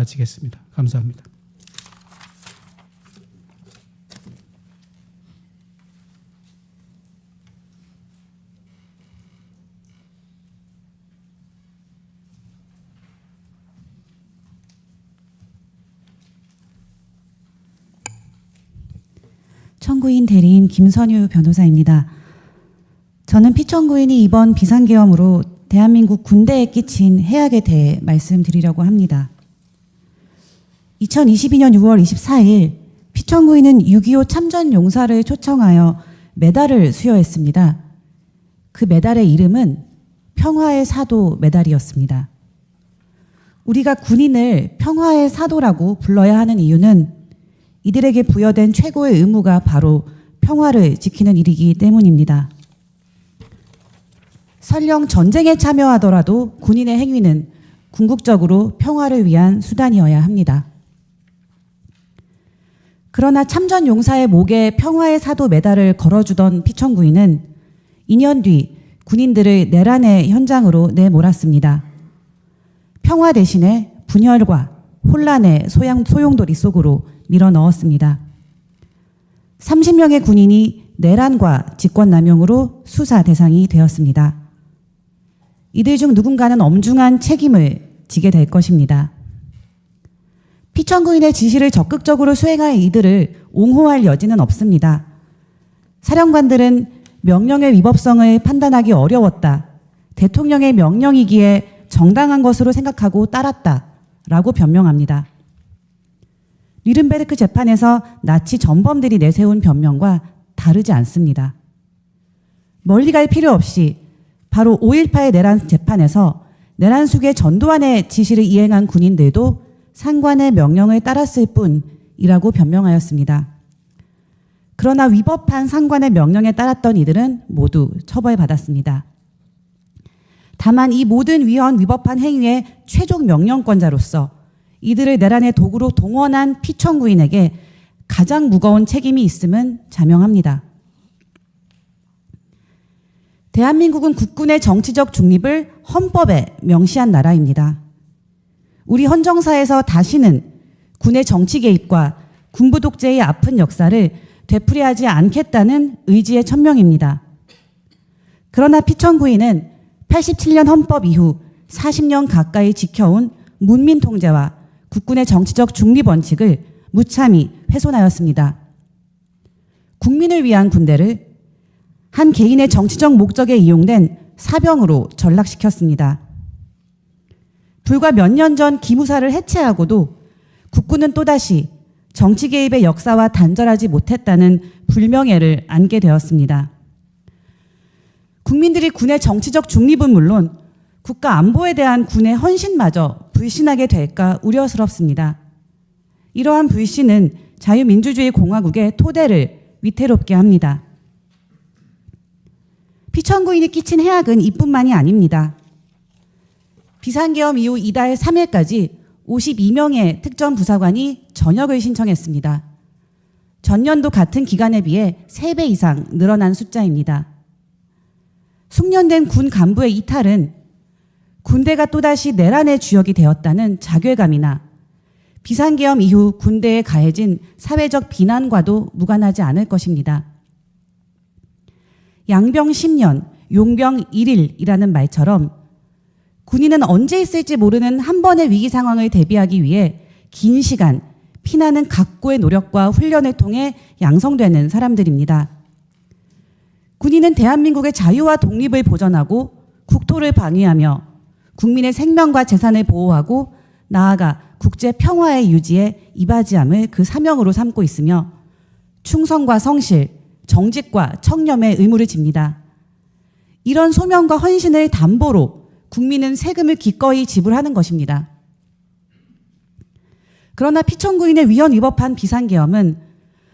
마치겠습니다. 감사합니다. 청구인 대리인 김선유 변호사입니다. 저는 피청구인이 이번 비상계엄으로 대한민국 군대에 끼친 해악에 대해 말씀드리려고 합니다. 2022년 6월 24일 피청구인은 6.25 참전용사를 초청하여 메달을 수여했습니다. 그 메달의 이름은 평화의 사도 메달이었습니다. 우리가 군인을 평화의 사도라고 불러야 하는 이유는 이들에게 부여된 최고의 의무가 바로 평화를 지키는 일이기 때문입니다. 설령 전쟁에 참여하더라도 군인의 행위는 궁극적으로 평화를 위한 수단이어야 합니다. 그러나 참전 용사의 목에 평화의 사도 메달을 걸어주던 피청구인은 2년 뒤 군인들을 내란의 현장으로 내몰았습니다. 평화 대신에 분열과 혼란의 소용돌이 속으로 밀어 넣었습니다. 30명의 군인이 내란과 직권남용으로 수사 대상이 되었습니다. 이들 중 누군가는 엄중한 책임을 지게 될 것입니다. 피청구인의 지시를 적극적으로 수행할 이들을 옹호할 여지는 없습니다. 사령관들은 명령의 위법성을 판단하기 어려웠다. 대통령의 명령이기에 정당한 것으로 생각하고 따랐다라고 변명합니다. 뉘른베르크 재판에서 나치 전범들이 내세운 변명과 다르지 않습니다. 멀리 갈 필요 없이 바로 5.18 내란 재판에서 내란 수계 전두환의 지시를 이행한 군인들도 상관의 명령을 따랐을 뿐이라고 변명하였습니다. 그러나 위법한 상관의 명령에 따랐던 이들은 모두 처벌받았습니다. 다만 이 모든 위법한 행위의 최종 명령권자로서 이들을 내란의 도구로 동원한 피청구인에게 가장 무거운 책임이 있음은 자명합니다. 대한민국은 국군의 정치적 중립을 헌법에 명시한 나라입니다. 우리 헌정사에서 다시는 군의 정치 개입과 군부 독재의 아픈 역사를 되풀이하지 않겠다는 의지의 천명입니다. 그러나 피청구인은 87년 헌법 이후 40년 가까이 지켜온 문민 통제와 국군의 정치적 중립 원칙을 무참히 훼손하였습니다. 국민을 위한 군대를 한 개인의 정치적 목적에 이용된 사병으로 전락시켰습니다. 불과 몇 년 전 기무사를 해체하고도 국군은 또다시 정치 개입의 역사와 단절하지 못했다는 불명예를 안게 되었습니다. 국민들이 군의 정치적 중립은 물론 국가 안보에 대한 군의 헌신마저 불신하게 될까 우려스럽습니다. 이러한 불신은 자유민주주의 공화국의 토대를 위태롭게 합니다. 피청구인이 끼친 해악은 이뿐만이 아닙니다. 비상계엄 이후 이달 3일까지 52명의 특전부사관이 전역을 신청했습니다. 전년도 같은 기간에 비해 3배 이상 늘어난 숫자입니다. 숙련된 군 간부의 이탈은 군대가 또다시 내란의 주역이 되었다는 자괴감이나 비상계엄 이후 군대에 가해진 사회적 비난과도 무관하지 않을 것입니다. 양병 10년, 용병 1일이라는 말처럼 군인은 언제 있을지 모르는 한 번의 위기 상황을 대비하기 위해 긴 시간 피나는 각고의 노력과 훈련을 통해 양성되는 사람들입니다. 군인은 대한민국의 자유와 독립을 보전하고 국토를 방위하며 국민의 생명과 재산을 보호하고 나아가 국제 평화의 유지에 이바지함을 그 사명으로 삼고 있으며 충성과 성실, 정직과 청렴의 의무를 집니다. 이런 소명과 헌신을 담보로 국민은 세금을 기꺼이 지불하는 것입니다. 그러나 피청구인의 위헌위법한 비상계엄은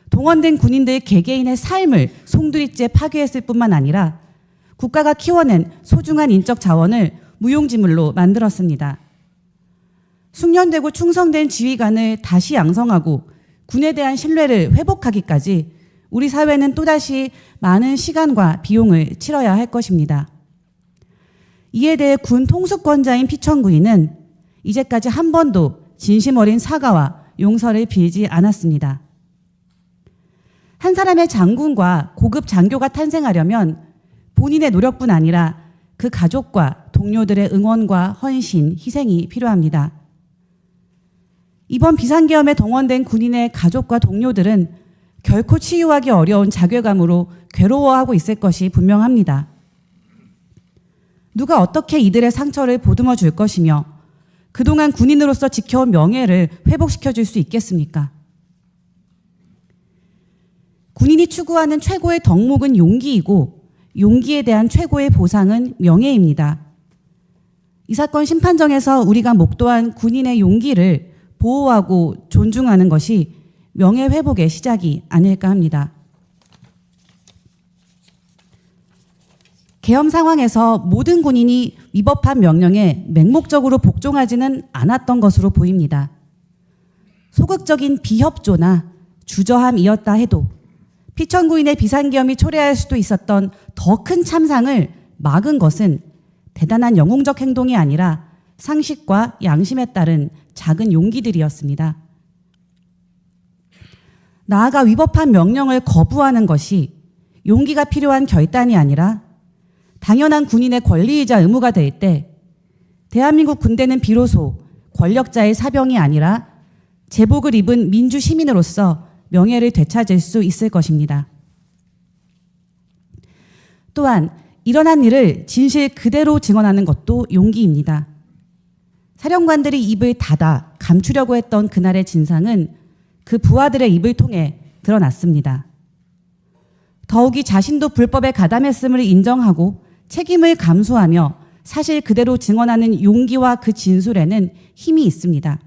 동원된 군인들 개개인의 삶을 송두리째 파괴했을 뿐만 아니라 국가가 키워낸 소중한 인적 자원을 무용지물로 만들었습니다. 숙련되고 충성된 지휘관을 다시 양성하고 군에 대한 신뢰를 회복하기까지 우리 사회는 또다시 많은 시간과 비용을 치러야 할 것입니다. 이에 대해 군 통수권자인 피청구인은 이제까지 한 번도 진심 어린 사과와 용서를 빌지 않았습니다. 한 사람의 장군과 고급 장교가 탄생하려면 본인의 노력뿐 아니라 그 가족과 동료들의 응원과 헌신, 희생이 필요합니다. 이번 비상계엄에 동원된 군인의 가족과 동료들은 결코 치유하기 어려운 자괴감으로 괴로워하고 있을 것이 분명합니다. 누가 어떻게 이들의 상처를 보듬어 줄 것이며 그동안 군인으로서 지켜온 명예를 회복시켜 줄 수 있겠습니까? 군인이 추구하는 최고의 덕목은 용기이고 용기에 대한 최고의 보상은 명예입니다. 이 사건 심판정에서 우리가 목도한 군인의 용기를 보호하고 존중하는 것이 명예회복의 시작이 아닐까 합니다. 계엄 상황에서 모든 군인이 위법한 명령에 맹목적으로 복종하지는 않았던 것으로 보입니다. 소극적인 비협조나 주저함이었다 해도 피천구인의 비상계엄이 초래할 수도 있었던 더 큰 참상을 막은 것은 대단한 영웅적 행동이 아니라 상식과 양심에 따른 작은 용기들이었습니다. 나아가 위법한 명령을 거부하는 것이 용기가 필요한 결단이 아니라 당연한 군인의 권리이자 의무가 될 때 대한민국 군대는 비로소 권력자의 사병이 아니라 제복을 입은 민주 시민으로서 명예를 되찾을 수 있을 것입니다. 또한 일어난 일을 진실 그대로 증언하는 것도 용기입니다. 사령관들이 입을 닫아 감추려고 했던 그날의 진상은 그 부하들의 입을 통해 드러났습니다. 더욱이 자신도 불법에 가담했음을 인정하고 책임을 감수하며 사실 그대로 증언하는 용기와 그 진술에는 힘이 있습니다.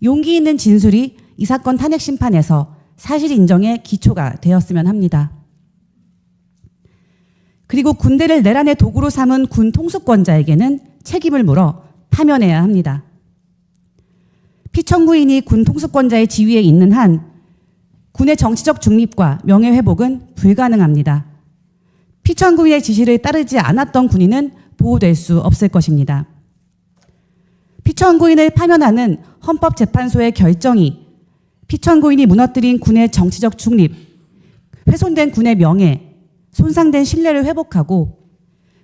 용기 있는 진술이 이 사건 탄핵 심판에서 사실 인정의 기초가 되었으면 합니다. 그리고 군대를 내란의 도구로 삼은 군 통수권자에게는 책임을 물어 파면해야 합니다. 피천구인이 군 통수권자의 지위에 있는 한 군의 정치적 중립과 명예회복은 불가능합니다. 피천구인의 지시를 따르지 않았던 군인은 보호될 수 없을 것입니다. 피천구인을 파면하는 헌법재판소의 결정이 피천구인이 무너뜨린 군의 정치적 중립, 훼손된 군의 명예, 손상된 신뢰를 회복하고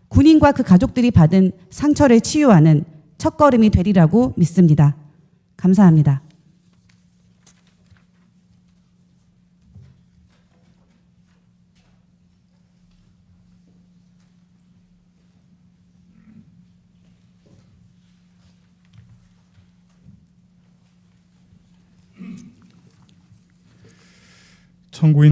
군인과 그 가족들이 받은 상처를 치유하는 첫걸음이 되리라고 믿습니다. 감사합니다. 청구인